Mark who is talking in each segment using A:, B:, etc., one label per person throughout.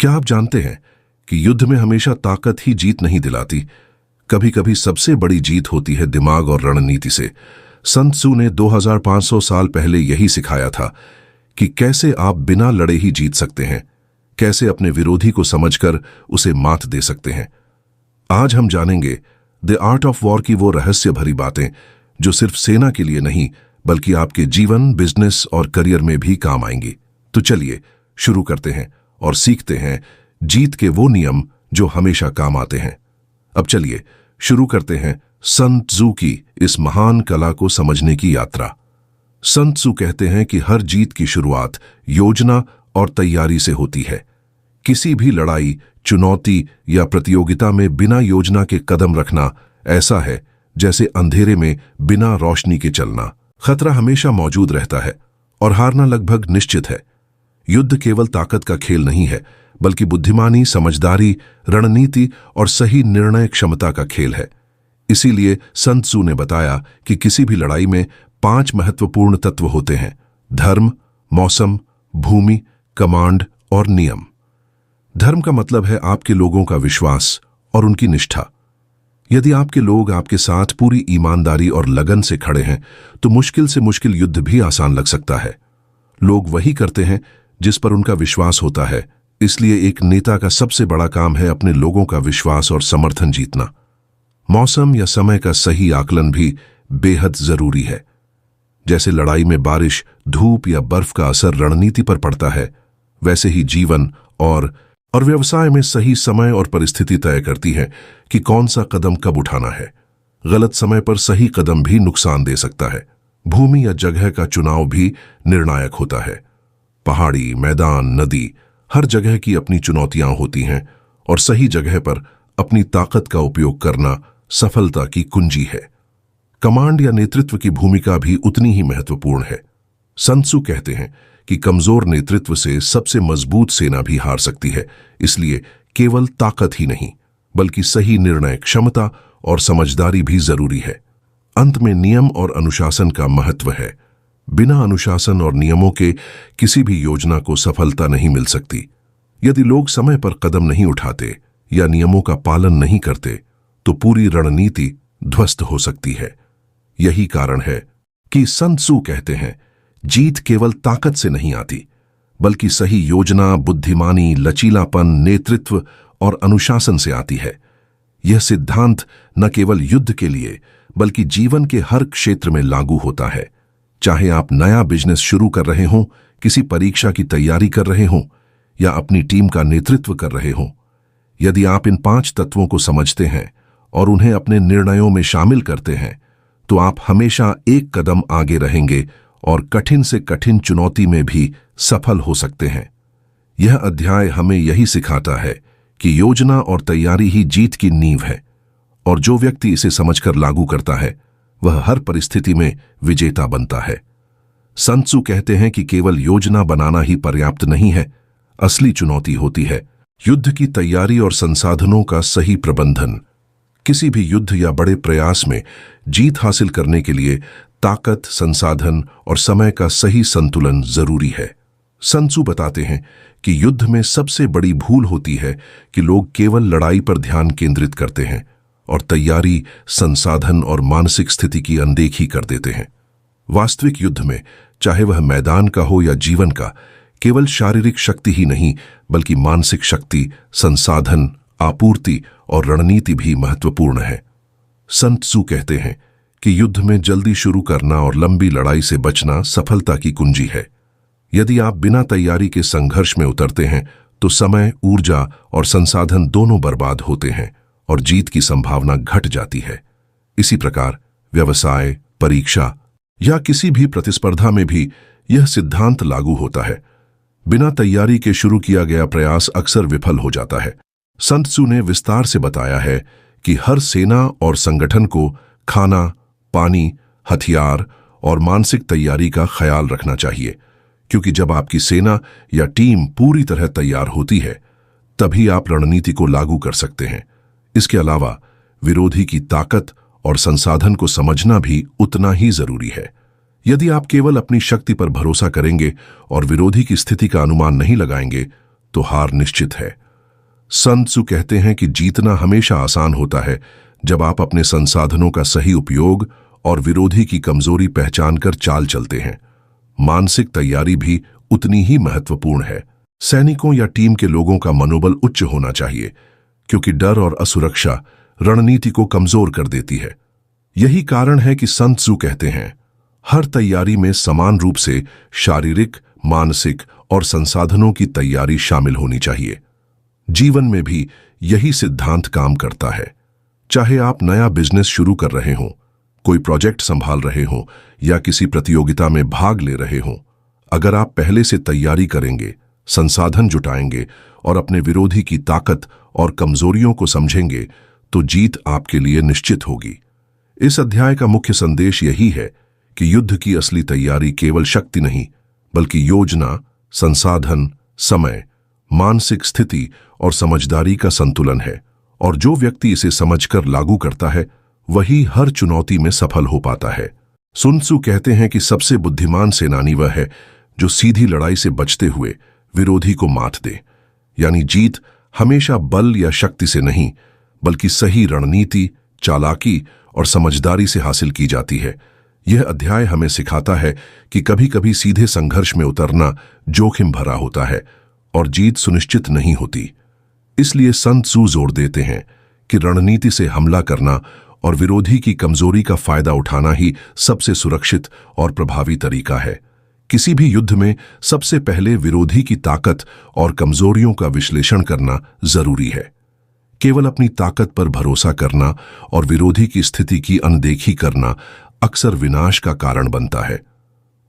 A: क्या आप जानते हैं कि युद्ध में हमेशा ताकत ही जीत नहीं दिलाती, कभी कभी सबसे बड़ी जीत होती है दिमाग और रणनीति से। सन त्सू ने 2500 साल पहले यही सिखाया था कि कैसे आप बिना लड़े ही जीत सकते हैं, कैसे अपने विरोधी को समझकर उसे मात दे सकते हैं। आज हम जानेंगे द आर्ट ऑफ वॉर की वो रहस्य भरी बातें जो सिर्फ सेना के लिए नहीं बल्कि आपके जीवन, बिजनेस और करियर में भी काम आएंगी। तो चलिए शुरू करते हैं और सीखते हैं जीत के वो नियम जो हमेशा काम आते हैं। अब चलिए शुरू करते हैं सन त्सू की इस महान कला को समझने की यात्रा। सन त्सू कहते हैं कि हर जीत की शुरुआत योजना और तैयारी से होती है। किसी भी लड़ाई, चुनौती या प्रतियोगिता में बिना योजना के कदम रखना ऐसा है जैसे अंधेरे में बिना रोशनी के चलना। खतरा हमेशा मौजूद रहता है और हारना लगभग निश्चित है। युद्ध केवल ताकत का खेल नहीं है बल्कि बुद्धिमानी, समझदारी, रणनीति और सही निर्णय क्षमता का खेल है। इसीलिए सन त्सू ने बताया कि किसी भी लड़ाई में 5 महत्वपूर्ण तत्व होते हैं: धर्म, मौसम, भूमि, कमांड और नियम। धर्म का मतलब है आपके लोगों का विश्वास और उनकी निष्ठा। यदि आपके लोग आपके साथ पूरी ईमानदारी और लगन से खड़े हैं तो मुश्किल से मुश्किल युद्ध भी आसान लग सकता है। लोग वही करते हैं जिस पर उनका विश्वास होता है, इसलिए एक नेता का सबसे बड़ा काम है अपने लोगों का विश्वास और समर्थन जीतना। मौसम या समय का सही आकलन भी बेहद जरूरी है। जैसे लड़ाई में बारिश, धूप या बर्फ का असर रणनीति पर पड़ता है, वैसे ही जीवन और व्यवसाय में सही समय और परिस्थिति तय करती है कि कौन सा कदम कब उठाना है। गलत समय पर सही कदम भी नुकसान दे सकता है। भूमि या जगह का चुनाव भी निर्णायक होता है। पहाड़ी, मैदान, नदी, हर जगह की अपनी चुनौतियां होती हैं और सही जगह पर अपनी ताकत का उपयोग करना सफलता की कुंजी है। कमांड या नेतृत्व की भूमिका भी उतनी ही महत्वपूर्ण है। सन त्सू कहते हैं कि कमजोर नेतृत्व से सबसे मजबूत सेना भी हार सकती है, इसलिए केवल ताकत ही नहीं बल्कि सही निर्णय क्षमता और समझदारी भी जरूरी है। अंत में नियम और अनुशासन का महत्व है। बिना अनुशासन और नियमों के किसी भी योजना को सफलता नहीं मिल सकती। यदि लोग समय पर कदम नहीं उठाते या नियमों का पालन नहीं करते तो पूरी रणनीति ध्वस्त हो सकती है। यही कारण है कि सन त्सू कहते हैं, जीत केवल ताकत से नहीं आती बल्कि सही योजना, बुद्धिमानी, लचीलापन, नेतृत्व और अनुशासन से आती है। यह सिद्धांत न केवल युद्ध के लिए बल्कि जीवन के हर क्षेत्र में लागू होता है। चाहे आप नया बिजनेस शुरू कर रहे हों, किसी परीक्षा की तैयारी कर रहे हों या अपनी टीम का नेतृत्व कर रहे हों, यदि आप इन 5 तत्वों को समझते हैं और उन्हें अपने निर्णयों में शामिल करते हैं तो आप हमेशा एक कदम आगे रहेंगे और कठिन से कठिन चुनौती में भी सफल हो सकते हैं। यह अध्याय हमें यही सिखाता है कि योजना और तैयारी ही जीत की नींव है और जो व्यक्ति इसे समझकर लागू करता है वह हर परिस्थिति में विजेता बनता है। सन त्सू कहते हैं कि केवल योजना बनाना ही पर्याप्त नहीं है, असली चुनौती होती है युद्ध की तैयारी और संसाधनों का सही प्रबंधन। किसी भी युद्ध या बड़े प्रयास में जीत हासिल करने के लिए ताकत, संसाधन और समय का सही संतुलन जरूरी है। सन त्सू बताते हैं कि युद्ध में सबसे बड़ी भूल होती है कि लोग केवल लड़ाई पर ध्यान केंद्रित करते हैं और तैयारी, संसाधन और मानसिक स्थिति की अनदेखी कर देते हैं। वास्तविक युद्ध में, चाहे वह मैदान का हो या जीवन का, केवल शारीरिक शक्ति ही नहीं बल्कि मानसिक शक्ति, संसाधन, आपूर्ति और रणनीति भी महत्वपूर्ण है। सन त्सू कहते हैं कि युद्ध में जल्दी शुरू करना और लंबी लड़ाई से बचना सफलता की कुंजी है। यदि आप बिना तैयारी के संघर्ष में उतरते हैं तो समय, ऊर्जा और संसाधन दोनों बर्बाद होते हैं और जीत की संभावना घट जाती है। इसी प्रकार व्यवसाय, परीक्षा या किसी भी प्रतिस्पर्धा में भी यह सिद्धांत लागू होता है। बिना तैयारी के शुरू किया गया प्रयास अक्सर विफल हो जाता है। सन त्सू ने विस्तार से बताया है कि हर सेना और संगठन को खाना, पानी, हथियार और मानसिक तैयारी का ख्याल रखना चाहिए, क्योंकि जब आपकी सेना या टीम पूरी तरह तैयार होती है तभी आप रणनीति को लागू कर सकते हैं। इसके अलावा विरोधी की ताकत और संसाधन को समझना भी उतना ही जरूरी है। यदि आप केवल अपनी शक्ति पर भरोसा करेंगे और विरोधी की स्थिति का अनुमान नहीं लगाएंगे तो हार निश्चित है। सन त्सू कहते हैं कि जीतना हमेशा आसान होता है जब आप अपने संसाधनों का सही उपयोग और विरोधी की कमजोरी पहचानकर चाल चलते हैं। मानसिक तैयारी भी उतनी ही महत्वपूर्ण है। सैनिकों या टीम के लोगों का मनोबल उच्च होना चाहिए, क्योंकि डर और असुरक्षा रणनीति को कमजोर कर देती है। यही कारण है कि सन त्सू कहते हैं, हर तैयारी में समान रूप से शारीरिक, मानसिक और संसाधनों की तैयारी शामिल होनी चाहिए। जीवन में भी यही सिद्धांत काम करता है। चाहे आप नया बिजनेस शुरू कर रहे हों, कोई प्रोजेक्ट संभाल रहे हों या किसी प्रतियोगिता में भाग ले रहे हों, अगर आप पहले से तैयारी करेंगे, संसाधन जुटाएंगे और अपने विरोधी की ताकत और कमजोरियों को समझेंगे, तो जीत आपके लिए निश्चित होगी। इस अध्याय का मुख्य संदेश यही है कि युद्ध की असली तैयारी केवल शक्ति नहीं, बल्कि योजना, संसाधन, समय, मानसिक स्थिति और समझदारी का संतुलन है। और जो व्यक्ति इसे समझकर लागू करता है, वही हर चुनौती में सफल हो पाता है। सुन त्सू कहते हैं कि सबसे बुद्धिमान सेनानी वह है जो सीधी लड़ाई से बचते हुए विरोधी को मात दे। यानी जीत हमेशा बल या शक्ति से नहीं, बल्कि सही रणनीति, चालाकी और समझदारी से हासिल की जाती है। यह अध्याय हमें सिखाता है कि कभी-कभी सीधे संघर्ष में उतरना जोखिम भरा होता है और जीत सुनिश्चित नहीं होती। इसलिए सन त्सू जोर देते हैं कि रणनीति से हमला करना और विरोधी की कमजोरी का फायदा उठाना ही सबसे सुरक्षित और प्रभावी तरीका है। किसी भी युद्ध में सबसे पहले विरोधी की ताकत और कमजोरियों का विश्लेषण करना जरूरी है। केवल अपनी ताकत पर भरोसा करना और विरोधी की स्थिति की अनदेखी करना अक्सर विनाश का कारण बनता है।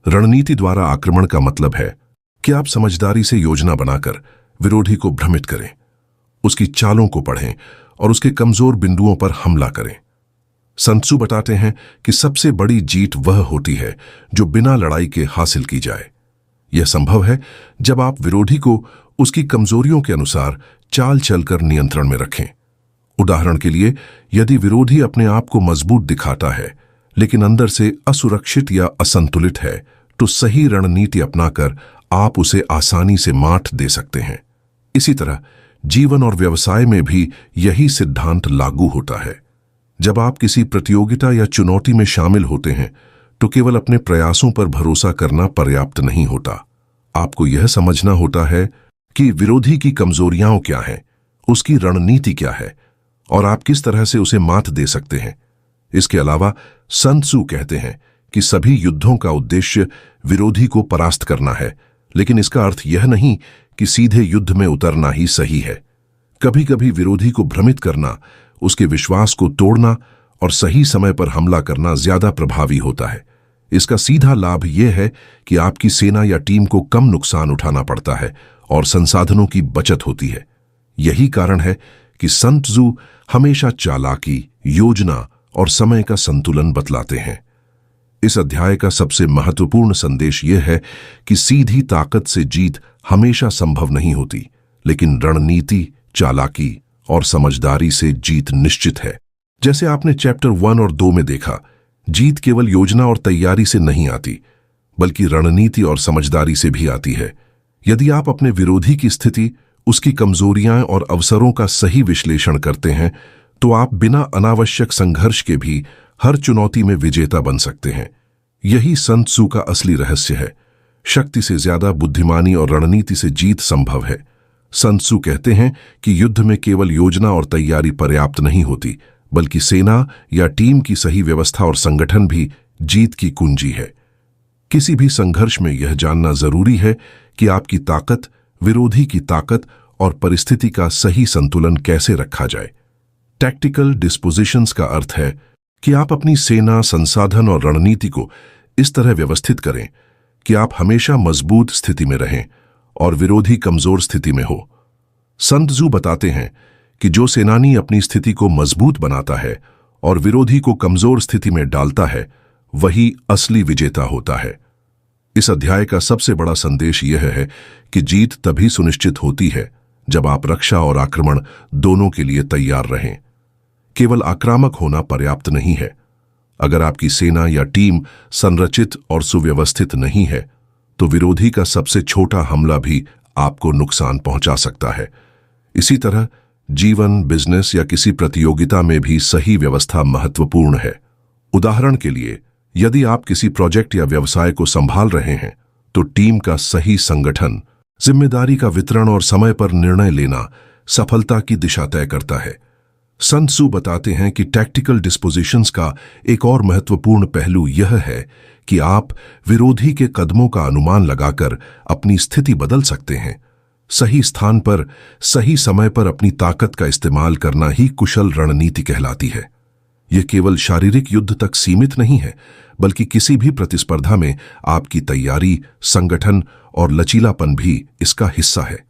A: रणनीति द्वारा आक्रमण का मतलब है कि आप समझदारी से योजना बनाकर विरोधी को भ्रमित करें, उसकी चालों को पढ़ें और उसके कमजोर बिंदुओं पर हमला करें। सन त्सू बताते हैं कि सबसे बड़ी जीत वह होती है जो बिना लड़ाई के हासिल की जाए। यह संभव है जब आप विरोधी को उसकी कमजोरियों के अनुसार चाल चलकर नियंत्रण में रखें। उदाहरण के लिए, यदि विरोधी अपने आप को मजबूत दिखाता है लेकिन अंदर से असुरक्षित या असंतुलित है, तो सही रणनीति अपनाकर आप उसे आसानी से मात दे सकते हैं। इसी तरह जीवन और व्यवसाय में भी यही सिद्धांत लागू होता है। जब आप किसी प्रतियोगिता या चुनौती में शामिल होते हैं, तो केवल अपने प्रयासों पर भरोसा करना पर्याप्त नहीं होता। आपको यह समझना होता है कि विरोधी की कमजोरियां क्या हैं, उसकी रणनीति क्या है और आप किस तरह से उसे मात दे सकते हैं। इसके अलावा सन त्सू कहते हैं कि सभी युद्धों का उद्देश्य विरोधी को परास्त करना है, लेकिन इसका अर्थ यह नहीं कि सीधे युद्ध में उतरना ही सही है। कभी कभी विरोधी को भ्रमित करना, उसके विश्वास को तोड़ना और सही समय पर हमला करना ज्यादा प्रभावी होता है। इसका सीधा लाभ यह है कि आपकी सेना या टीम को कम नुकसान उठाना पड़ता है और संसाधनों की बचत होती है। यही कारण है कि सन त्सू हमेशा चालाकी, योजना और समय का संतुलन बतलाते हैं। इस अध्याय का सबसे महत्वपूर्ण संदेश यह है कि सीधी ताकत से जीत हमेशा संभव नहीं होती, लेकिन रणनीति, चालाकी और समझदारी से जीत निश्चित है। जैसे आपने चैप्टर 1 और 2 में देखा, जीत केवल योजना और तैयारी से नहीं आती, बल्कि रणनीति और समझदारी से भी आती है। यदि आप अपने विरोधी की स्थिति, उसकी कमजोरियां और अवसरों का सही विश्लेषण करते हैं, तो आप बिना अनावश्यक संघर्ष के भी हर चुनौती में विजेता बन सकते हैं। यही सन त्सू का असली रहस्य है। शक्ति से ज्यादा बुद्धिमानी और रणनीति से जीत संभव है। सन त्सू कहते हैं कि युद्ध में केवल योजना और तैयारी पर्याप्त नहीं होती, बल्कि सेना या टीम की सही व्यवस्था और संगठन भी जीत की कुंजी है। किसी भी संघर्ष में यह जानना जरूरी है कि आपकी ताकत, विरोधी की ताकत और परिस्थिति का सही संतुलन कैसे रखा जाए। टैक्टिकल डिस्पोजिशंस का अर्थ है कि आप अपनी सेना, संसाधन और रणनीति को इस तरह व्यवस्थित करें कि आप हमेशा मजबूत स्थिति में रहें और विरोधी कमजोर स्थिति में हो। सन त्सू बताते हैं कि जो सेनानी अपनी स्थिति को मजबूत बनाता है और विरोधी को कमजोर स्थिति में डालता है, वही असली विजेता होता है। इस अध्याय का सबसे बड़ा संदेश यह है कि जीत तभी सुनिश्चित होती है जब आप रक्षा और आक्रमण दोनों के लिए तैयार रहें। केवल आक्रामक होना पर्याप्त नहीं है। अगर आपकी सेना या टीम संरचित और सुव्यवस्थित नहीं है, तो विरोधी का सबसे छोटा हमला भी आपको नुकसान पहुंचा सकता है। इसी तरह जीवन, बिजनेस या किसी प्रतियोगिता में भी सही व्यवस्था महत्वपूर्ण है। उदाहरण के लिए, यदि आप किसी प्रोजेक्ट या व्यवसाय को संभाल रहे हैं तो टीम का सही संगठन, जिम्मेदारी का वितरण और समय पर निर्णय लेना सफलता की दिशा तय करता है। सन त्सू बताते हैं कि टैक्टिकल डिस्पोजिशंस का एक और महत्वपूर्ण पहलू यह है कि आप विरोधी के कदमों का अनुमान लगाकर अपनी स्थिति बदल सकते हैं। सही स्थान पर सही समय पर अपनी ताकत का इस्तेमाल करना ही कुशल रणनीति कहलाती है। यह केवल शारीरिक युद्ध तक सीमित नहीं है, बल्कि किसी भी प्रतिस्पर्धा में आपकी तैयारी, संगठन और लचीलापन भी इसका हिस्सा है।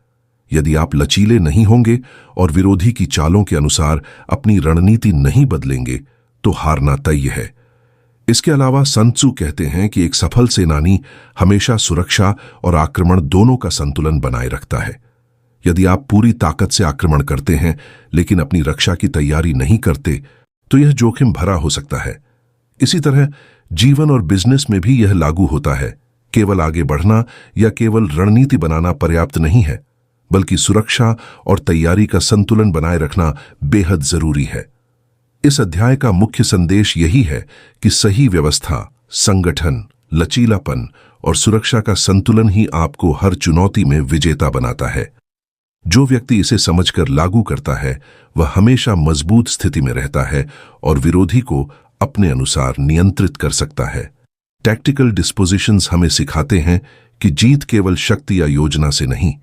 A: यदि आप लचीले नहीं होंगे और विरोधी की चालों के अनुसार अपनी रणनीति नहीं बदलेंगे तो हारना तय है। इसके अलावा सन त्सू कहते हैं कि एक सफल सेनानी हमेशा सुरक्षा और आक्रमण दोनों का संतुलन बनाए रखता है। यदि आप पूरी ताकत से आक्रमण करते हैं लेकिन अपनी रक्षा की तैयारी नहीं करते तो यह जोखिम भरा हो सकता है। इसी तरह जीवन और बिजनेस में भी यह लागू होता है। केवल आगे बढ़ना या केवल रणनीति बनाना पर्याप्त नहीं है, बल्कि सुरक्षा और तैयारी का संतुलन बनाए रखना बेहद जरूरी है। इस अध्याय का मुख्य संदेश यही है कि सही व्यवस्था, संगठन, लचीलापन और सुरक्षा का संतुलन ही आपको हर चुनौती में विजेता बनाता है। जो व्यक्ति इसे समझकर लागू करता है वह हमेशा मजबूत स्थिति में रहता है और विरोधी को अपने अनुसार नियंत्रित कर सकता है। टैक्टिकल डिस्पोजिशंस हमें सिखाते हैं कि जीत केवल शक्ति या योजना से नहीं,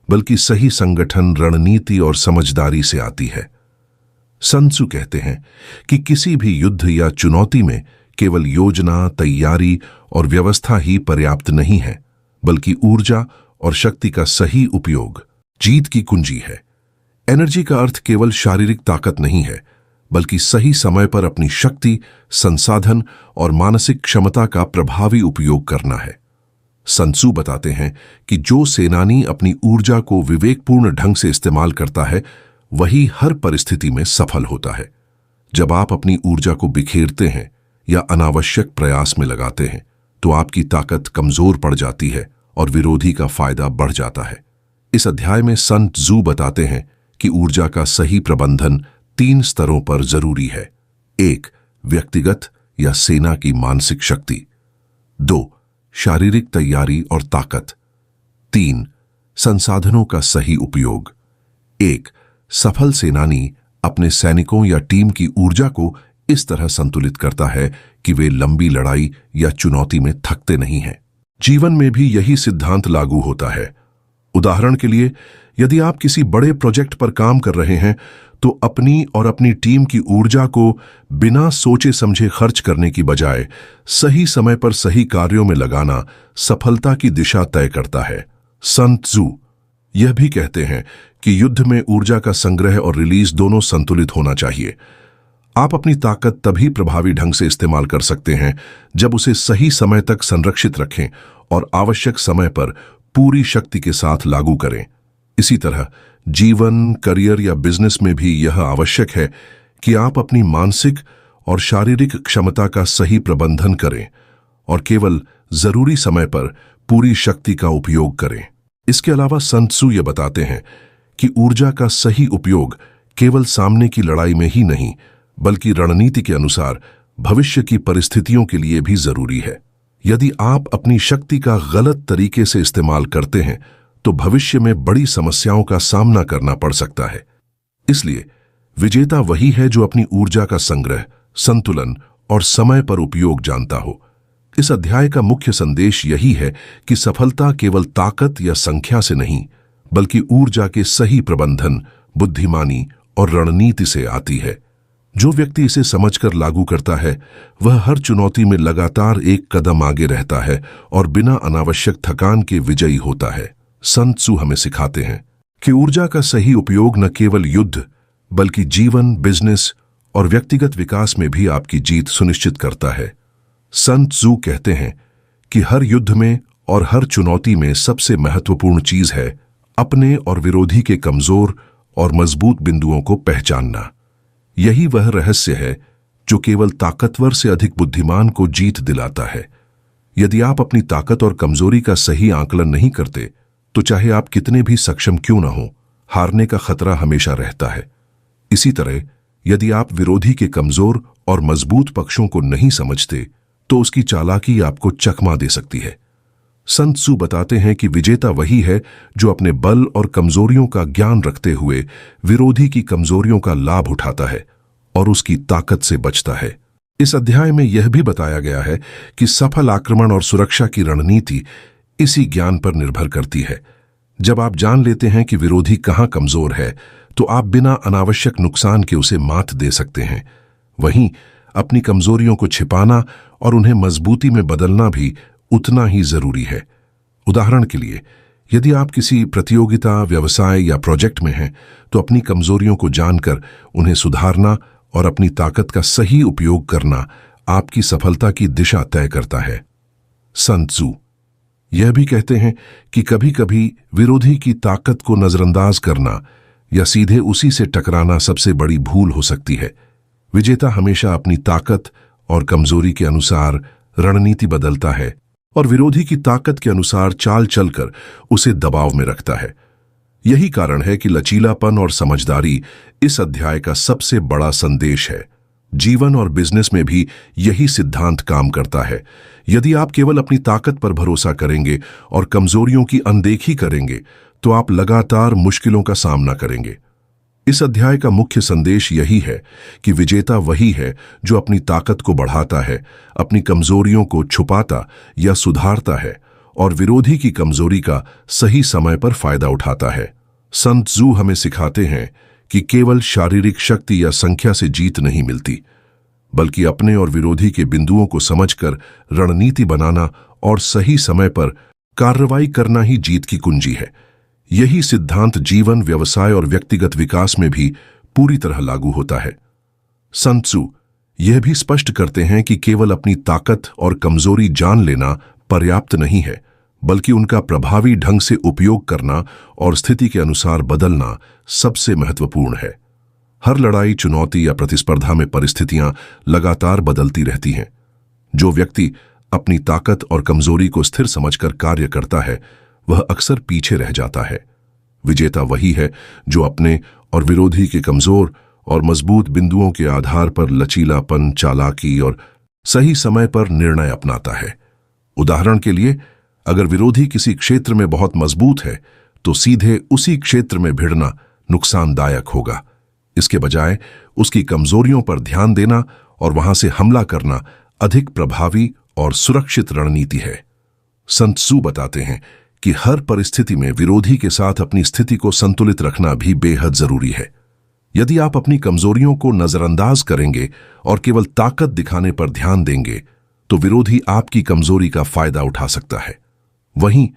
A: बल्कि सही संगठन, रणनीति और समझदारी से आती है। सन त्सू कहते हैं कि किसी भी युद्ध या चुनौती में केवल योजना, तैयारी और व्यवस्था ही पर्याप्त नहीं है, बल्कि ऊर्जा और शक्ति का सही उपयोग जीत की कुंजी है। एनर्जी का अर्थ केवल शारीरिक ताकत नहीं है, बल्कि सही समय पर अपनी शक्ति, संसाधन और मानसिक क्षमता का प्रभावी उपयोग करना है। सन त्सू बताते हैं कि जो सेनानी अपनी ऊर्जा को विवेकपूर्ण ढंग से इस्तेमाल करता है वही हर परिस्थिति में सफल होता है। जब आप अपनी ऊर्जा को बिखेरते हैं या अनावश्यक प्रयास में लगाते हैं तो आपकी ताकत कमजोर पड़ जाती है और विरोधी का फायदा बढ़ जाता है। इस अध्याय में सन त्सू बताते हैं कि ऊर्जा का सही प्रबंधन 3 स्तरों पर जरूरी है। 1. व्यक्तिगत या सेना की मानसिक शक्ति। 2. शारीरिक तैयारी और ताकत। 3. संसाधनों का सही उपयोग। 1. सफल सेनानी अपने सैनिकों या टीम की ऊर्जा को इस तरह संतुलित करता है कि वे लंबी लड़ाई या चुनौती में थकते नहीं हैं। जीवन में भी यही सिद्धांत लागू होता है। उदाहरण के लिए, यदि आप किसी बड़े प्रोजेक्ट पर काम कर रहे हैं तो अपनी और अपनी टीम की ऊर्जा को बिना सोचे समझे खर्च करने की बजाय सही समय पर सही कार्यों में लगाना सफलता की दिशा तय करता है। सन त्सू यह भी कहते हैं कि युद्ध में ऊर्जा का संग्रह और रिलीज दोनों संतुलित होना चाहिए। आप अपनी ताकत तभी प्रभावी ढंग से इस्तेमाल कर सकते हैं जब उसे सही समय तक संरक्षित रखें और आवश्यक समय पर पूरी शक्ति के साथ लागू करें। इसी तरह जीवन, करियर या बिजनेस में भी यह आवश्यक है कि आप अपनी मानसिक और शारीरिक क्षमता का सही प्रबंधन करें और केवल जरूरी समय पर पूरी शक्ति का उपयोग करें। इसके अलावा सन त्सू ये बताते हैं कि ऊर्जा का सही उपयोग केवल सामने की लड़ाई में ही नहीं, बल्कि रणनीति के अनुसार भविष्य की परिस्थितियों के लिए भी जरूरी है। यदि आप अपनी शक्ति का गलत तरीके से इस्तेमाल करते हैं तो भविष्य में बड़ी समस्याओं का सामना करना पड़ सकता है। इसलिए विजेता वही है जो अपनी ऊर्जा का संग्रह, संतुलन और समय पर उपयोग जानता हो। इस अध्याय का मुख्य संदेश यही है कि सफलता केवल ताकत या संख्या से नहीं, बल्कि ऊर्जा के सही प्रबंधन, बुद्धिमानी और रणनीति से आती है। जो व्यक्ति इसे समझकर लागू करता है वह हर चुनौती में लगातार एक कदम आगे रहता है और बिना अनावश्यक थकान के विजयी होता है। सन त्सू हमें सिखाते हैं कि ऊर्जा का सही उपयोग न केवल युद्ध, बल्कि जीवन, बिजनेस और व्यक्तिगत विकास में भी आपकी जीत सुनिश्चित करता है। सन त्सू कहते हैं कि हर युद्ध में और हर चुनौती में सबसे महत्वपूर्ण चीज है अपने और विरोधी के कमजोर और मजबूत बिंदुओं को पहचानना। यही वह रहस्य है जो केवल ताकतवर से अधिक बुद्धिमान को जीत दिलाता है। यदि आप अपनी ताकत और कमजोरी का सही आकलन नहीं करते तो चाहे आप कितने भी सक्षम क्यों न हो, हारने का खतरा हमेशा रहता है। इसी तरह यदि आप विरोधी के कमजोर और मजबूत पक्षों को नहीं समझते तो उसकी चालाकी आपको चकमा दे सकती है। सन त्सू बताते हैं कि विजेता वही है जो अपने बल और कमजोरियों का ज्ञान रखते हुए विरोधी की कमजोरियों का लाभ उठाता है और उसकी ताकत से बचता है। इस अध्याय में यह भी बताया गया है कि सफल आक्रमण और सुरक्षा की रणनीति इसी ज्ञान पर निर्भर करती है। जब आप जान लेते हैं कि विरोधी कहाँ कमजोर है तो आप बिना अनावश्यक नुकसान के उसे मात दे सकते हैं। वहीं अपनी कमजोरियों को छिपाना और उन्हें मजबूती में बदलना भी उतना ही जरूरी है। उदाहरण के लिए, यदि आप किसी प्रतियोगिता, व्यवसाय या प्रोजेक्ट में हैं तो अपनी कमजोरियों को जानकर उन्हें सुधारना और अपनी ताकत का सही उपयोग करना आपकी सफलता की दिशा तय करता है। सन त्सू यह भी कहते हैं कि कभी-कभी विरोधी की ताकत को नजरअंदाज करना या सीधे उसी से टकराना सबसे बड़ी भूल हो सकती है। विजेता हमेशा अपनी ताकत और कमजोरी के अनुसार रणनीति बदलता है और विरोधी की ताकत के अनुसार चाल चलकर उसे दबाव में रखता है। यही कारण है कि लचीलापन और समझदारी इस अध्याय का सबसे बड़ा संदेश है। जीवन और बिजनेस में भी यही सिद्धांत काम करता है। यदि आप केवल अपनी ताकत पर भरोसा करेंगे और कमजोरियों की अनदेखी करेंगे तो आप लगातार मुश्किलों का सामना करेंगे। इस अध्याय का मुख्य संदेश यही है कि विजेता वही है जो अपनी ताकत को बढ़ाता है, अपनी कमजोरियों को छुपाता या सुधारता है और विरोधी की कमजोरी का सही समय पर फायदा उठाता है। सन त्सू हमें सिखाते हैं कि केवल शारीरिक शक्ति या संख्या से जीत नहीं मिलती, बल्कि अपने और विरोधी के बिंदुओं को समझकर रणनीति बनाना और सही समय पर कार्रवाई करना ही जीत की कुंजी है। यही सिद्धांत जीवन, व्यवसाय और व्यक्तिगत विकास में भी पूरी तरह लागू होता है। सन त्सू यह भी स्पष्ट करते हैं कि केवल अपनी ताकत और कमजोरी जान लेना पर्याप्त नहीं है, बल्कि उनका प्रभावी ढंग से उपयोग करना और स्थिति के अनुसार बदलना सबसे महत्वपूर्ण है। हर लड़ाई, चुनौती या प्रतिस्पर्धा में परिस्थितियां लगातार बदलती रहती हैं। जो व्यक्ति अपनी ताकत और कमजोरी को स्थिर समझकर कार्य करता है वह अक्सर पीछे रह जाता है। विजेता वही है जो अपने और विरोधी के कमजोर और मजबूत बिंदुओं के आधार पर लचीलापन, चालाकी और सही समय पर निर्णय अपनाता है। उदाहरण के लिए, अगर विरोधी किसी क्षेत्र में बहुत मजबूत है तो सीधे उसी क्षेत्र में भिड़ना नुकसानदायक होगा। इसके बजाय उसकी कमजोरियों पर ध्यान देना और वहां से हमला करना अधिक प्रभावी और सुरक्षित रणनीति है। सन त्सू बताते हैं कि हर परिस्थिति में विरोधी के साथ अपनी स्थिति को संतुलित रखना भी बेहद जरूरी है। यदि आप अपनी कमजोरियों को नजरअंदाज करेंगे और केवल ताकत दिखाने पर ध्यान देंगे तो विरोधी आपकी कमजोरी का फायदा उठा सकता है। वहीं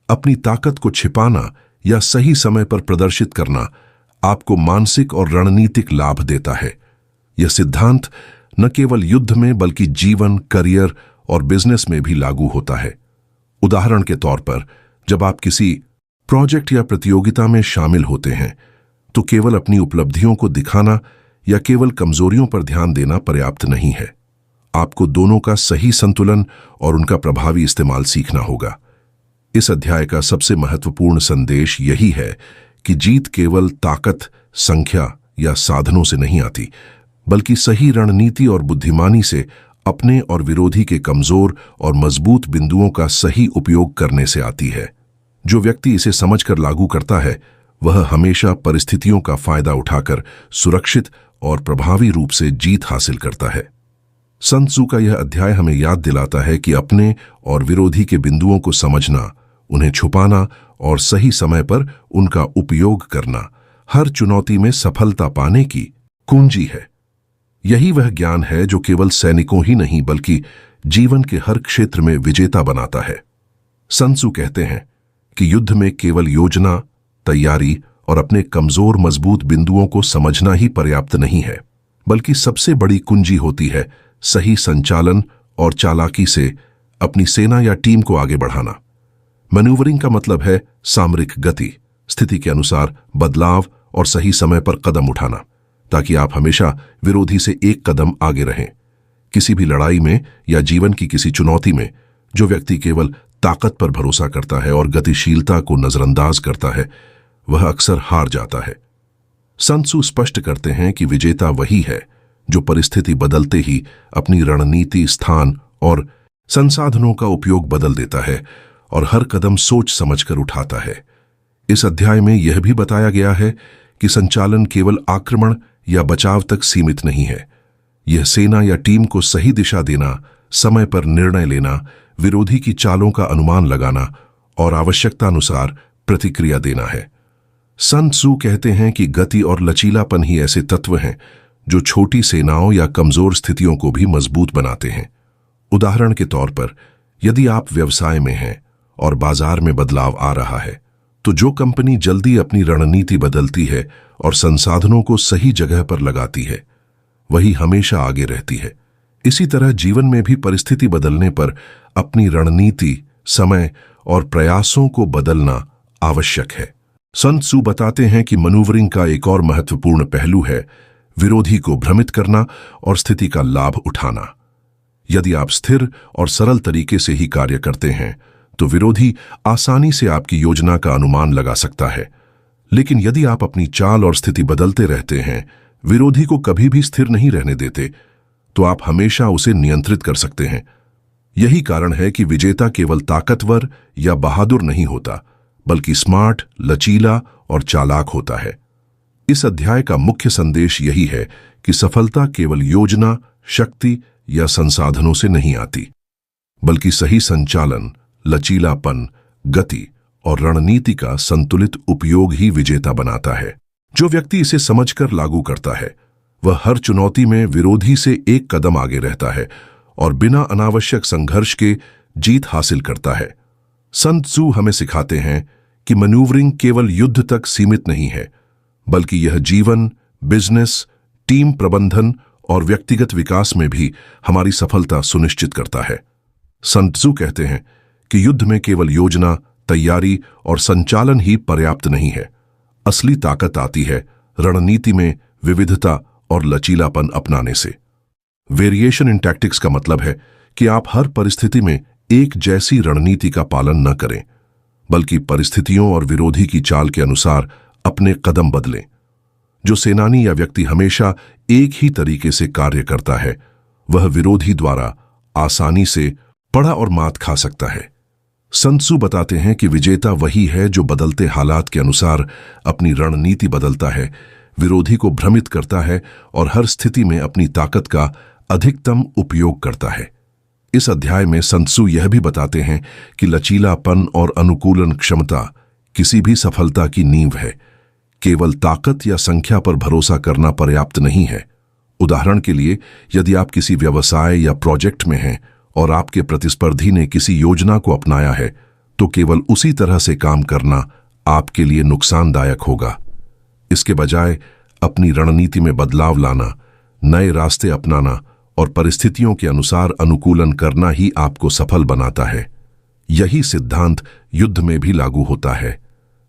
A: अपनी ताकत को छिपाना या सही समय पर प्रदर्शित करना आपको मानसिक और रणनीतिक लाभ देता है। यह सिद्धांत न केवल युद्ध में बल्कि जीवन, करियर और बिजनेस में भी लागू होता है। उदाहरण के तौर पर, जब आप किसी प्रोजेक्ट या प्रतियोगिता में शामिल होते हैं तो केवल अपनी उपलब्धियों को दिखाना या केवल कमजोरियों पर ध्यान देना पर्याप्त नहीं है। आपको दोनों का सही संतुलन और उनका प्रभावी इस्तेमाल सीखना होगा। इस अध्याय का सबसे महत्वपूर्ण संदेश यही है कि जीत केवल ताकत, संख्या या साधनों से नहीं आती, बल्कि सही रणनीति और बुद्धिमानी से अपने और विरोधी के कमजोर और मजबूत बिंदुओं का सही उपयोग करने से आती है। जो व्यक्ति इसे समझकर लागू करता है वह हमेशा परिस्थितियों का फायदा उठाकर सुरक्षित और प्रभावी रूप से जीत हासिल करता है। सन त्सू का यह अध्याय हमें याद दिलाता है कि अपने और विरोधी के बिंदुओं को समझना, उन्हें छुपाना और सही समय पर उनका उपयोग करना हर चुनौती में सफलता पाने की कुंजी है। यही वह ज्ञान है जो केवल सैनिकों ही नहीं बल्कि जीवन के हर क्षेत्र में विजेता बनाता है। सन त्सू कहते हैं कि युद्ध में केवल योजना, तैयारी और अपने कमजोर मजबूत बिंदुओं को समझना ही पर्याप्त नहीं है, बल्कि सबसे बड़ी कुंजी होती है सही संचालन और चालाकी से अपनी सेना या टीम को आगे बढ़ाना। मैन्यूवरिंग का मतलब है सामरिक गति, स्थिति के अनुसार बदलाव और सही समय पर कदम उठाना, ताकि आप हमेशा विरोधी से एक कदम आगे रहें। किसी भी लड़ाई में या जीवन की किसी चुनौती में जो व्यक्ति केवल ताकत पर भरोसा करता है और गतिशीलता को नजरअंदाज करता है, वह अक्सर हार जाता है। सन त्सू स्पष्ट करते हैं कि विजेता वही है जो परिस्थिति बदलते ही अपनी रणनीति, स्थान और संसाधनों का उपयोग बदल देता है और हर कदम सोच समझकर उठाता है। इस अध्याय में यह भी बताया गया है कि संचालन केवल आक्रमण या बचाव तक सीमित नहीं है। यह सेना या टीम को सही दिशा देना, समय पर निर्णय लेना, विरोधी की चालों का अनुमान लगाना और आवश्यकतानुसार प्रतिक्रिया देना है। सन त्सू कहते हैं कि गति और लचीलापन ही ऐसे तत्व हैं जो छोटी सेनाओं या कमजोर स्थितियों को भी मजबूत बनाते हैं। उदाहरण के तौर पर, यदि आप व्यवसाय में हैं और बाजार में बदलाव आ रहा है, तो जो कंपनी जल्दी अपनी रणनीति बदलती है और संसाधनों को सही जगह पर लगाती है, वही हमेशा आगे रहती है। इसी तरह जीवन में भी परिस्थिति बदलने पर अपनी रणनीति, समय और प्रयासों को बदलना आवश्यक है। सन त्सू बताते हैं कि मनूवरिंग का एक और महत्वपूर्ण पहलू है विरोधी को भ्रमित करना और स्थिति का लाभ उठाना। यदि आप स्थिर और सरल तरीके से ही कार्य करते हैं, तो विरोधी आसानी से आपकी योजना का अनुमान लगा सकता है। लेकिन यदि आप अपनी चाल और स्थिति बदलते रहते हैं, विरोधी को कभी भी स्थिर नहीं रहने देते, तो आप हमेशा उसे नियंत्रित कर सकते हैं। यही कारण है कि विजेता केवल ताकतवर या बहादुर नहीं होता, बल्कि स्मार्ट, लचीला और चालाक होता है। इस अध्याय का मुख्य संदेश यही है कि सफलता केवल योजना, शक्ति या संसाधनों से नहीं आती, बल्कि सही संचालन, लचीलापन, गति और रणनीति का संतुलित उपयोग ही विजेता बनाता है। जो व्यक्ति इसे समझकर लागू करता है, वह हर चुनौती में विरोधी से एक कदम आगे रहता है और बिना अनावश्यक संघर्ष के जीत हासिल करता है। सन त्सू हमें सिखाते हैं कि मैन्यूवरिंग केवल युद्ध तक सीमित नहीं है, बल्कि यह जीवन, बिजनेस, टीम प्रबंधन और व्यक्तिगत विकास में भी हमारी सफलता सुनिश्चित करता है। सन त्सू कहते हैं कि युद्ध में केवल योजना, तैयारी और संचालन ही पर्याप्त नहीं है। असली ताकत आती है रणनीति में विविधता और लचीलापन अपनाने से। वेरिएशन इन टैक्टिक्स का मतलब है कि आप हर परिस्थिति में एक जैसी रणनीति का पालन न करें, बल्कि परिस्थितियों और विरोधी की चाल के अनुसार अपने कदम बदलें। जो सेनानी या व्यक्ति हमेशा एक ही तरीके से कार्य करता है, वह विरोधी द्वारा आसानी से पड़ा और मात खा सकता है। सन त्सू बताते हैं कि विजेता वही है जो बदलते हालात के अनुसार अपनी रणनीति बदलता है, विरोधी को भ्रमित करता है और हर स्थिति में अपनी ताकत का अधिकतम उपयोग करता है। इस अध्याय में सन त्सू यह भी बताते हैं कि लचीलापन और अनुकूलन क्षमता किसी भी सफलता की नींव है। केवल ताकत या संख्या पर भरोसा करना पर्याप्त नहीं है। उदाहरण के लिए, यदि आप किसी व्यवसाय या प्रोजेक्ट में हैं और आपके प्रतिस्पर्धी ने किसी योजना को अपनाया है, तो केवल उसी तरह से काम करना आपके लिए नुकसानदायक होगा। इसके बजाय अपनी रणनीति में बदलाव लाना, नए रास्ते अपनाना और परिस्थितियों के अनुसार अनुकूलन करना ही आपको सफल बनाता है। यही सिद्धांत युद्ध में भी लागू होता है।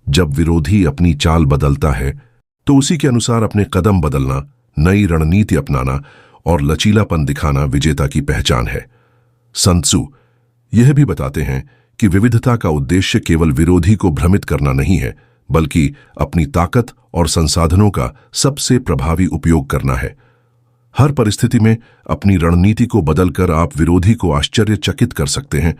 A: जब विरोधी अपनी चाल बदलता है, तो उसी के अनुसार अपने कदम बदलना, नई रणनीति अपनाना और लचीलापन दिखाना विजेता की पहचान है। सन त्सू यह भी बताते हैं कि विविधता का उद्देश्य केवल विरोधी को भ्रमित करना नहीं है, बल्कि अपनी ताकत और संसाधनों का सबसे प्रभावी उपयोग करना है। हर परिस्थिति में अपनी रणनीति को बदलकर आप विरोधी को आश्चर्यचकित कर सकते हैं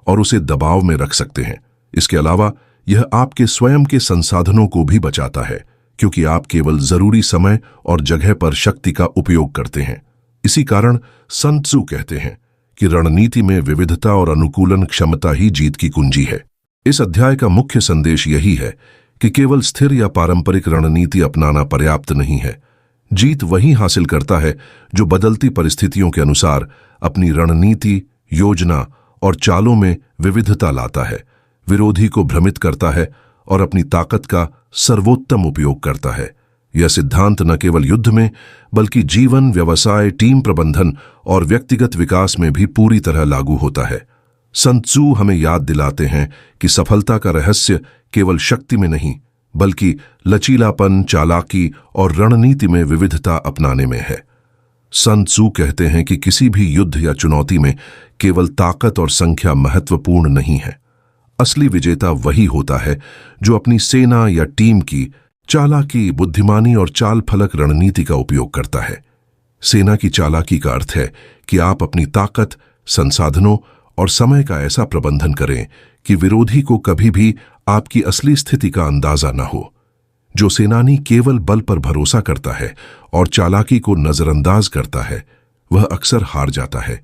A: और उसे दबाव में रख सकते हैं। इसके अलावा यह आपके स्वयं के संसाधनों को भी बचाता है, क्योंकि आप केवल जरूरी समय और जगह पर शक्ति का उपयोग करते हैं। इसी कारण सन त्सू कहते हैं कि रणनीति में विविधता और अनुकूलन क्षमता ही जीत की कुंजी है। इस अध्याय का मुख्य संदेश यही है कि केवल स्थिर या पारंपरिक रणनीति अपनाना पर्याप्त नहीं है। जीत वही हासिल करता है जो बदलती परिस्थितियों के अनुसार अपनी रणनीति, योजना और चालों में विविधता लाता है, विरोधी को भ्रमित करता है और अपनी ताकत का सर्वोत्तम उपयोग करता है। यह सिद्धांत न केवल युद्ध में, बल्कि जीवन, व्यवसाय, टीम प्रबंधन और व्यक्तिगत विकास में भी पूरी तरह लागू होता है। सन त्सू हमें याद दिलाते हैं कि सफलता का रहस्य केवल शक्ति में नहीं, बल्कि लचीलापन, चालाकी और रणनीति में विविधता अपनाने में है। सन त्सू कहते हैं कि किसी भी युद्ध या चुनौती में केवल ताकत और संख्या महत्वपूर्ण नहीं है, असली विजेता वही होता है जो अपनी सेना या टीम की चालाकी, बुद्धिमानी और चाल फलक रणनीति का उपयोग करता है। सेना की चालाकी का अर्थ है कि आप अपनी ताकत, संसाधनों और समय का ऐसा प्रबंधन करें कि विरोधी को कभी भी आपकी असली स्थिति का अंदाजा न हो। जो सेनानी केवल बल पर भरोसा करता है और चालाकी को नजरअंदाज करता है, वह अक्सर हार जाता है।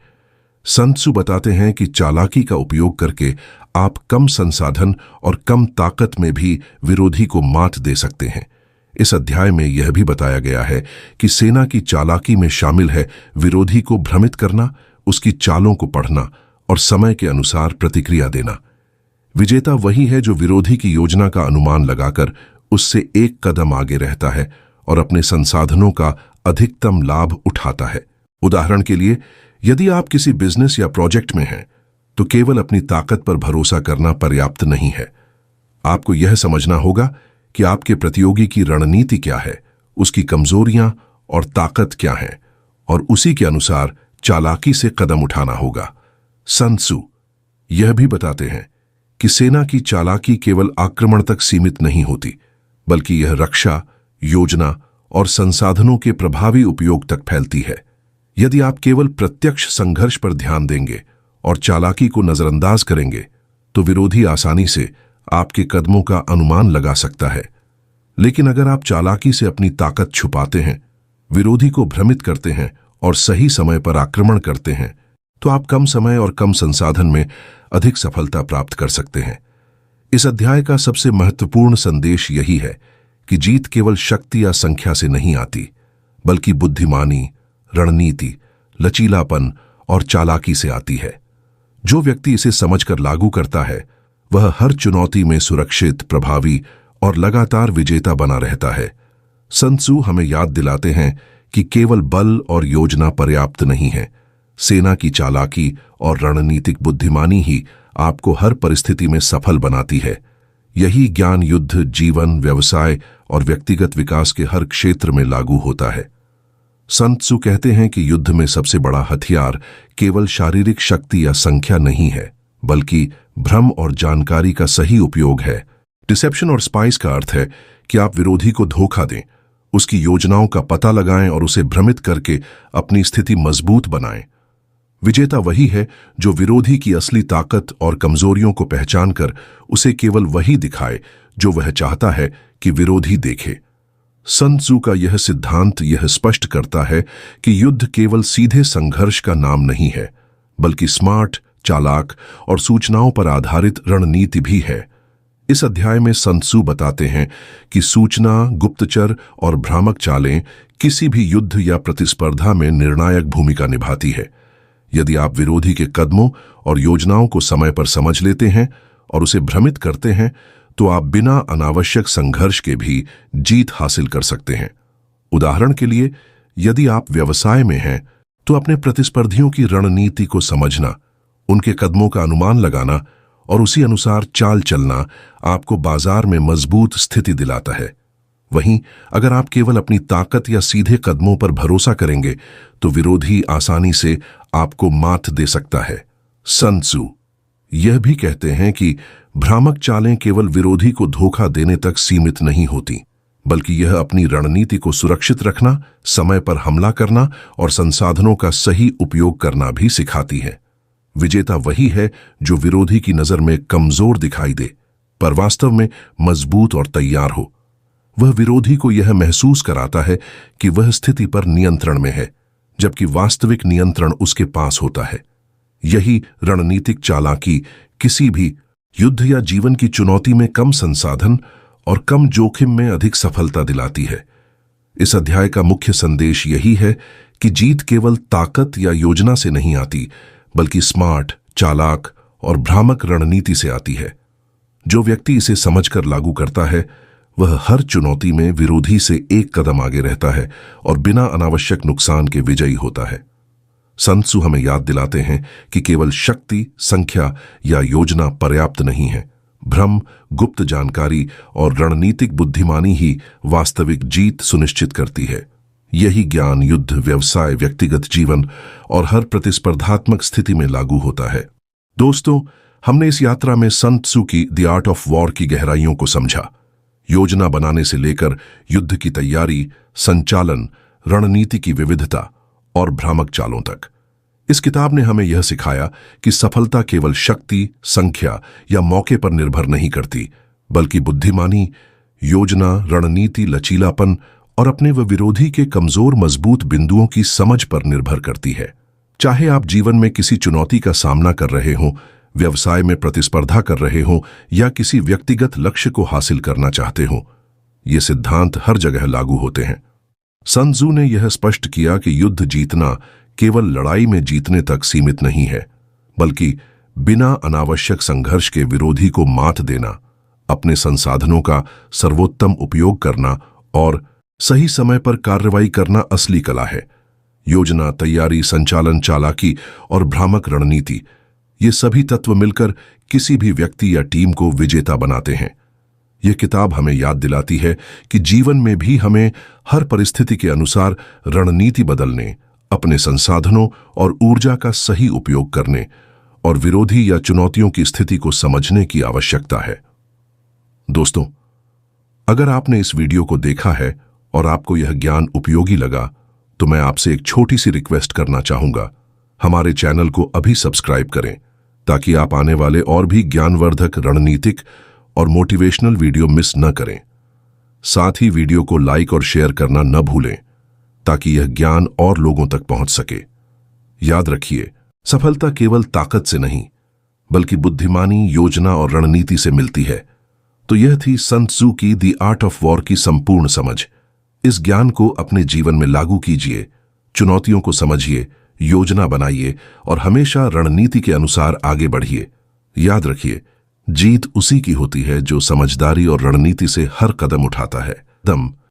A: सन त्सू बताते हैं कि चालाकी का उपयोग करके आप कम संसाधन और कम ताकत में भी विरोधी को मात दे सकते हैं। इस अध्याय में यह भी बताया गया है कि सेना की चालाकी में शामिल है विरोधी को भ्रमित करना, उसकी चालों को पढ़ना और समय के अनुसार प्रतिक्रिया देना। विजेता वही है जो विरोधी की योजना का अनुमान लगाकर उससे एक कदम आगे रहता है और अपने संसाधनों का अधिकतम लाभ उठाता है। उदाहरण के लिए, यदि आप किसी बिजनेस या प्रोजेक्ट में हैं, तो केवल अपनी ताकत पर भरोसा करना पर्याप्त नहीं है। आपको यह समझना होगा कि आपके प्रतियोगी की रणनीति क्या है, उसकी कमजोरियां और ताकत क्या है, और उसी के अनुसार चालाकी से कदम उठाना होगा। सन त्सू यह भी बताते हैं कि सेना की चालाकी केवल आक्रमण तक सीमित नहीं होती, बल्कि यह रक्षा, योजना और संसाधनों के प्रभावी उपयोग तक फैलती है। यदि आप केवल प्रत्यक्ष संघर्ष पर ध्यान देंगे और चालाकी को नजरअंदाज करेंगे, तो विरोधी आसानी से आपके कदमों का अनुमान लगा सकता है। लेकिन अगर आप चालाकी से अपनी ताकत छुपाते हैं, विरोधी को भ्रमित करते हैं और सही समय पर आक्रमण करते हैं, तो आप कम समय और कम संसाधन में अधिक सफलता प्राप्त कर सकते हैं। इस अध्याय का सबसे महत्वपूर्ण संदेश यही है कि जीत केवल शक्ति या संख्या से नहीं आती, बल्कि बुद्धिमानी, रणनीति, लचीलापन और चालाकी से आती है। जो व्यक्ति इसे समझकर लागू करता है, वह हर चुनौती में सुरक्षित, प्रभावी और लगातार विजेता बना रहता है। सन त्सू हमें याद दिलाते हैं कि केवल बल और योजना पर्याप्त नहीं है। सेना की चालाकी और रणनीतिक बुद्धिमानी ही आपको हर परिस्थिति में सफल बनाती है। यही ज्ञान युद्ध, जीवन, व्यवसाय और व्यक्तिगत विकास के हर क्षेत्र में लागू होता है। सन त्सू कहते हैं कि युद्ध में सबसे बड़ा हथियार केवल शारीरिक शक्ति या संख्या नहीं है, बल्कि भ्रम और जानकारी का सही उपयोग है। डिसेप्शन और स्पाइस का अर्थ है कि आप विरोधी को धोखा दें, उसकी योजनाओं का पता लगाएं और उसे भ्रमित करके अपनी स्थिति मजबूत बनाएं। विजेता वही है जो विरोधी की असली ताकत और कमजोरियों को पहचानकर उसे केवल वही दिखाए जो वह चाहता है कि विरोधी देखे। सन त्सू का यह सिद्धांत यह स्पष्ट करता है कि युद्ध केवल सीधे संघर्ष का नाम नहीं है, बल्कि स्मार्ट, चालाक और सूचनाओं पर आधारित रणनीति भी है। इस अध्याय में सन त्सू बताते हैं कि सूचना, गुप्तचर और भ्रामक चालें किसी भी युद्ध या प्रतिस्पर्धा में निर्णायक भूमिका निभाती है। यदि आप विरोधी के कदमों और योजनाओं को समय पर समझ लेते हैं और उसे भ्रमित करते हैं, तो आप बिना अनावश्यक संघर्ष के भी जीत हासिल कर सकते हैं। उदाहरण के लिए, यदि आप व्यवसाय में हैं, तो अपने प्रतिस्पर्धियों की रणनीति को समझना, उनके कदमों का अनुमान लगाना और उसी अनुसार चाल चलना आपको बाजार में मजबूत स्थिति दिलाता है। वहीं अगर आप केवल अपनी ताकत या सीधे कदमों पर भरोसा करेंगे, तो विरोधी आसानी से आपको मात दे सकता है। सन त्सू यह भी कहते हैं कि भ्रामक चालें केवल विरोधी को धोखा देने तक सीमित नहीं होती, बल्कि यह अपनी रणनीति को सुरक्षित रखना, समय पर हमला करना और संसाधनों का सही उपयोग करना भी सिखाती है। विजेता वही है जो विरोधी की नजर में कमजोर दिखाई दे, पर वास्तव में मजबूत और तैयार हो। वह विरोधी को यह महसूस कराता है कि वह स्थिति पर नियंत्रण में है, जबकि वास्तविक नियंत्रण उसके पास होता है। यही रणनीतिक चालाकी किसी भी युद्ध या जीवन की चुनौती में कम संसाधन और कम जोखिम में अधिक सफलता दिलाती है। इस अध्याय का मुख्य संदेश यही है कि जीत केवल ताकत या योजना से नहीं आती, बल्कि स्मार्ट, चालाक और भ्रामक रणनीति से आती है। जो व्यक्ति इसे समझकर लागू करता है, वह हर चुनौती में विरोधी से एक कदम आगे रहता है और बिना अनावश्यक नुकसान के विजयी होता है। सन त्सू हमें याद दिलाते हैं कि केवल शक्ति, संख्या या योजना पर्याप्त नहीं है। भ्रम, गुप्त जानकारी और रणनीतिक बुद्धिमानी ही वास्तविक जीत सुनिश्चित करती है। यही ज्ञान युद्ध, व्यवसाय, व्यक्तिगत जीवन और हर प्रतिस्पर्धात्मक स्थिति में लागू होता है। दोस्तों, हमने इस यात्रा में सन त्सू की द आर्ट ऑफ वॉर की गहराइयों को समझा, योजना बनाने से लेकर युद्ध की तैयारी, संचालन, रणनीति की विविधता और भ्रामक चालों तक। इस किताब ने हमें यह सिखाया कि सफलता केवल शक्ति, संख्या या मौके पर निर्भर नहीं करती, बल्कि बुद्धिमानी, योजना, रणनीति, लचीलापन और अपने व विरोधी के कमजोर मजबूत बिंदुओं की समझ पर निर्भर करती है। चाहे आप जीवन में किसी चुनौती का सामना कर रहे हों, व्यवसाय में प्रतिस्पर्धा कर रहे हों या किसी व्यक्तिगत लक्ष्य को हासिल करना चाहते हों, ये सिद्धांत हर जगह लागू होते हैं। सन त्सू ने यह स्पष्ट किया कि युद्ध जीतना केवल लड़ाई में जीतने तक सीमित नहीं है, बल्कि बिना अनावश्यक संघर्ष के विरोधी को मात देना, अपने संसाधनों का सर्वोत्तम उपयोग करना और सही समय पर कार्रवाई करना असली कला है। योजना, तैयारी, संचालन, चालाकी और भ्रामक रणनीति, ये सभी तत्व मिलकर किसी भी व्यक्ति या टीम को विजेता बनाते हैं। यह किताब हमें याद दिलाती है कि जीवन में भी हमें हर परिस्थिति के अनुसार रणनीति बदलने, अपने संसाधनों और ऊर्जा का सही उपयोग करने और विरोधी या चुनौतियों की स्थिति को समझने की आवश्यकता है। दोस्तों, अगर आपने इस वीडियो को देखा है और आपको यह ज्ञान उपयोगी लगा, तो मैं आपसे एक छोटी सी रिक्वेस्ट करना चाहूंगा। हमारे चैनल को अभी सब्सक्राइब करें ताकि आप आने वाले और भी ज्ञानवर्धक, रणनीतिक और मोटिवेशनल वीडियो मिस न करें। साथ ही वीडियो को लाइक और शेयर करना न भूलें ताकि यह ज्ञान और लोगों तक पहुंच सके। याद रखिए, सफलता केवल ताकत से नहीं, बल्कि बुद्धिमानी, योजना और रणनीति से मिलती है। तो यह थी सन त्सू की द आर्ट ऑफ वॉर की संपूर्ण समझ। इस ज्ञान को अपने जीवन में लागू कीजिए, चुनौतियों को समझिए, योजना बनाइए और हमेशा रणनीति के अनुसार आगे बढ़िए। याद रखिए, जीत उसी की होती है जो समझदारी और रणनीति से हर कदम उठाता है।